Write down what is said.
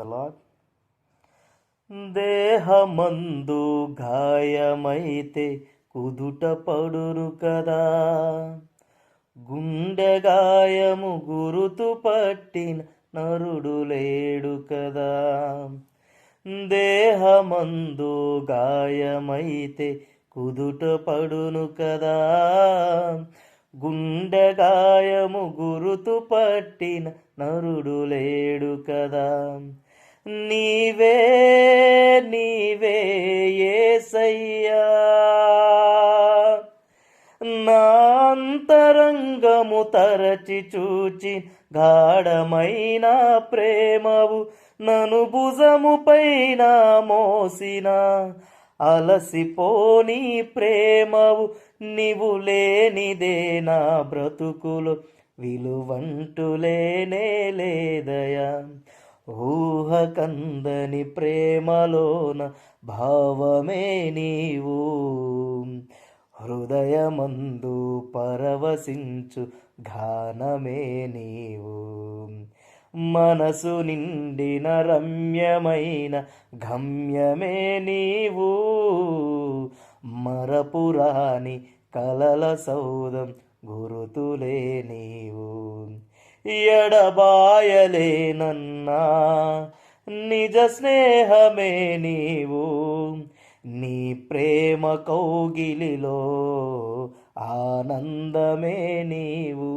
The lord. దేహమందు గాయమైతే కుదుట పడును కదా, గుండె గాయము గురుతు పట్టిన నరుడు లేడు కదా. దేహమందు గాయమైతే కుదుట పడును కదా, గుండె గాయము గురుతు పట్టిన నరుడు లేడు కదా. నీవే నీవే యేసయ్యా, నా అంతరంగము తరచి చూచి గాఢమైన ప్రేమవు, నను భుజము పైన మోసిన అలసిపోని ప్రేమవు. నీవు లేనిదే నా బ్రతుకులు విలువంటూ లేనే లేదయా. ఊహ కందని ప్రేమలోన భావమే నీవు, హృదయమందు పరవశించు గానమే నీవు. మనసు నిండిన రమ్యమైన గమ్యమే నీవు, మరపురాని కలల సౌధం గురుతులే నీవు. ఎడబాయలేనన్నా నిజ స్నేహమే నీవు, నీ ప్రేమ కౌగిలిలో ఆనందమే నీవు.